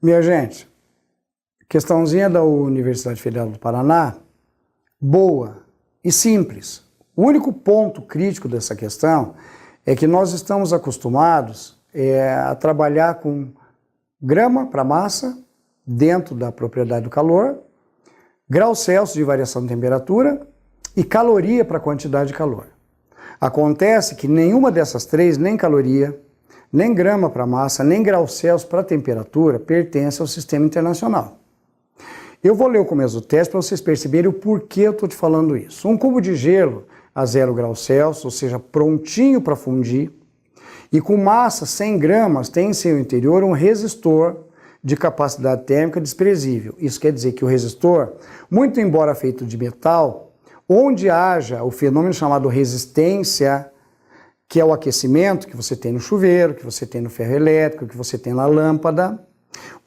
Minha gente, questãozinha da Universidade Federal do Paraná, boa e simples. O único ponto crítico dessa questão é que nós estamos acostumados a trabalhar com grama para massa dentro da propriedade do calor, graus Celsius de variação de temperatura e caloria para quantidade de calor. Acontece que nenhuma dessas três, nem caloria, nem grama para massa, nem graus Celsius para temperatura, pertence ao sistema internacional. Eu vou ler o começo do teste para vocês perceberem o porquê eu estou te falando isso. Um cubo de gelo a 0 graus Celsius, ou seja, prontinho para fundir, e com massa 100 gramas, tem em seu interior um resistor de capacidade térmica desprezível. Isso quer dizer que o resistor, muito embora feito de metal, onde haja o fenômeno chamado resistência, que é o aquecimento que você tem no chuveiro, que você tem no ferro elétrico, que você tem na lâmpada,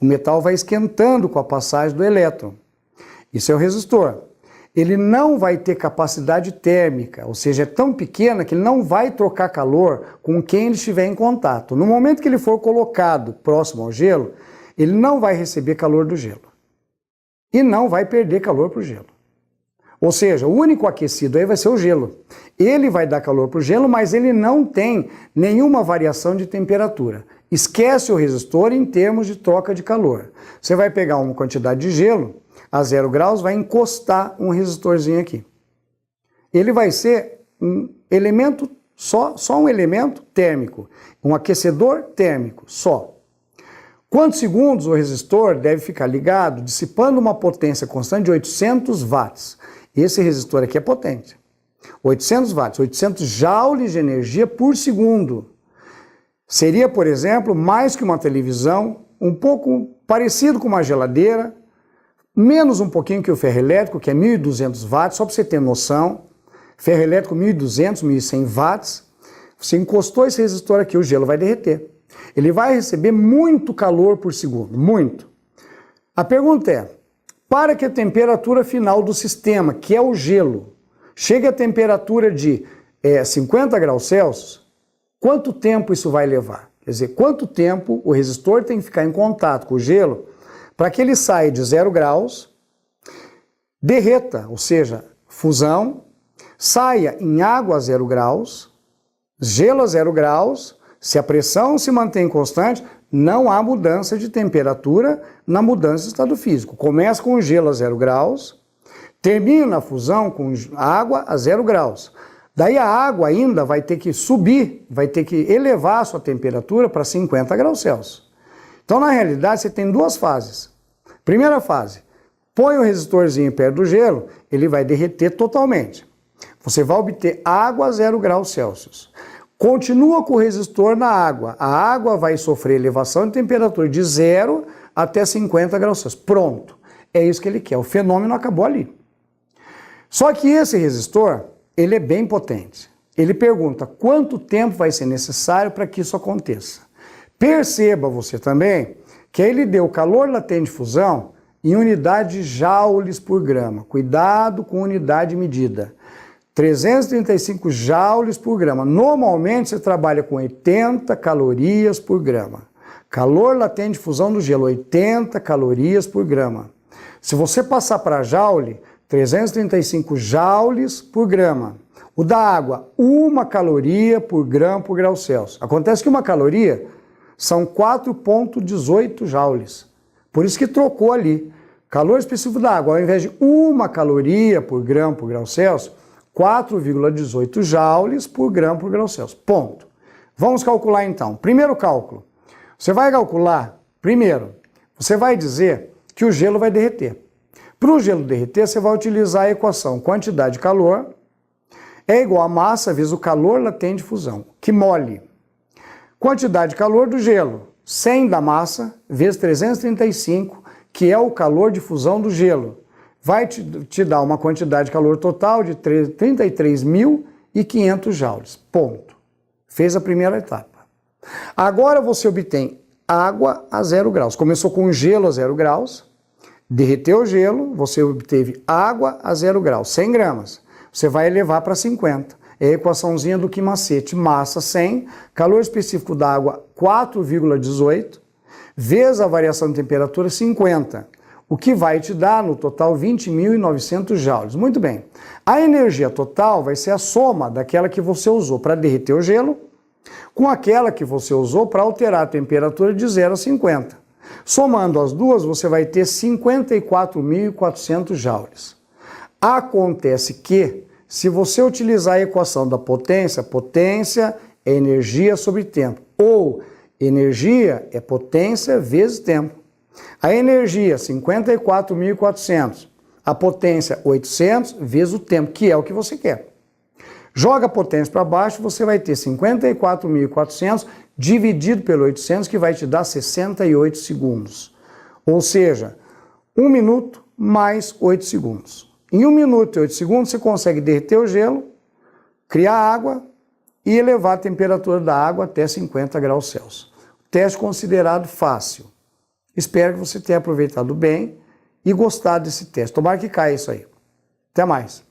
o metal vai esquentando com a passagem do elétron. Isso é o resistor. Ele não vai ter capacidade térmica, ou seja, é tão pequena que ele não vai trocar calor com quem ele estiver em contato. No momento que ele for colocado próximo ao gelo, ele não vai receber calor do gelo. E não vai perder calor para o gelo. Ou seja, o único aquecido aí vai ser o gelo. Ele vai dar calor para o gelo, mas ele não tem nenhuma variação de temperatura. Esquece o resistor em termos de troca de calor. Você vai pegar uma quantidade de gelo a 0 graus, vai encostar um resistorzinho aqui. Ele vai ser um elemento só um elemento térmico, um aquecedor térmico só. Quantos segundos o resistor deve ficar ligado, dissipando uma potência constante de 800 watts? Esse resistor aqui é potente. 800 watts, 800 joules de energia por segundo. Seria, por exemplo, mais que uma televisão, um pouco parecido com uma geladeira, menos um pouquinho que o ferro elétrico, que é 1.200 watts, só para você ter noção. Ferro elétrico 1.200, 1.100 watts. Você encostou esse resistor aqui, o gelo vai derreter. Ele vai receber muito calor por segundo, muito. A pergunta é, para que a temperatura final do sistema, que é o gelo, chegue à temperatura de 50 graus Celsius, quanto tempo isso vai levar? Quer dizer, quanto tempo o resistor tem que ficar em contato com o gelo para que ele saia de 0 graus, derreta, ou seja, fusão, saia em água a 0 graus, gelo a 0 graus, se a pressão se mantém constante, não há mudança de temperatura na mudança de estado físico. Começa com o gelo a 0 graus, termina a fusão com água a 0 graus. Daí a água ainda vai ter que subir, vai ter que elevar a sua temperatura para 50 graus Celsius. Então, na realidade, você tem duas fases. Primeira fase, põe o resistorzinho perto do gelo, ele vai derreter totalmente. Você vai obter água a 0 graus Celsius. Continua com o resistor na água. A água vai sofrer elevação de temperatura de 0 até 50 graus Celsius. Pronto. É isso que ele quer. O fenômeno acabou ali. Só que esse resistor, ele é bem potente. Ele pergunta quanto tempo vai ser necessário para que isso aconteça. Perceba você também que ele deu calor latente de fusão em unidade de joules por grama. Cuidado com unidade de medida. 335 joules por grama. Normalmente você trabalha com 80 calorias por grama. Calor latente de fusão do gelo, 80 calorias por grama. Se você passar para joule, 335 joules por grama. O da água, 1 caloria por grama por grau Celsius. Acontece que 1 caloria são 4,18 joules. Por isso que trocou ali. Calor específico da água, ao invés de 1 caloria por grama por grau Celsius, 4,18 joules por grama por grau Celsius. Ponto. Vamos calcular então. Primeiro cálculo. Você vai calcular, primeiro, você vai dizer que o gelo vai derreter. Para o gelo derreter, você vai utilizar a equação quantidade de calor é igual a massa vezes o calor latente de fusão, que mole. Quantidade de calor do gelo, 100 da massa vezes 335, que é o calor de fusão do gelo. Vai te dar uma quantidade de calor total de 33.500 joules. Ponto. Fez a primeira etapa. Agora você obtém água a 0 graus. Começou com gelo a 0 graus, derreteu o gelo, você obteve água a 0 graus, 100 gramas. Você vai elevar para 50. É a equaçãozinha do que macete. Massa 100, calor específico da água 4,18, vezes a variação de temperatura 50. O que vai te dar no total 20.900 joules. Muito bem. A energia total vai ser a soma daquela que você usou para derreter o gelo com aquela que você usou para alterar a temperatura de 0 a 50. Somando as duas, você vai ter 54.400 joules. Acontece que, se você utilizar a equação da potência, potência é energia sobre tempo, ou energia é potência vezes tempo. A energia, 54.400, a potência, 800, vezes o tempo, que é o que você quer. Joga a potência para baixo, você vai ter 54.400 dividido pelo 800, que vai te dar 68 segundos. Ou seja, 1 minuto mais 8 segundos. Em 1 minuto e 8 segundos, você consegue derreter o gelo, criar água e elevar a temperatura da água até 50 graus Celsius. Teste considerado fácil. Espero que você tenha aproveitado bem e gostado desse teste. Tomara que caia isso aí. Até mais.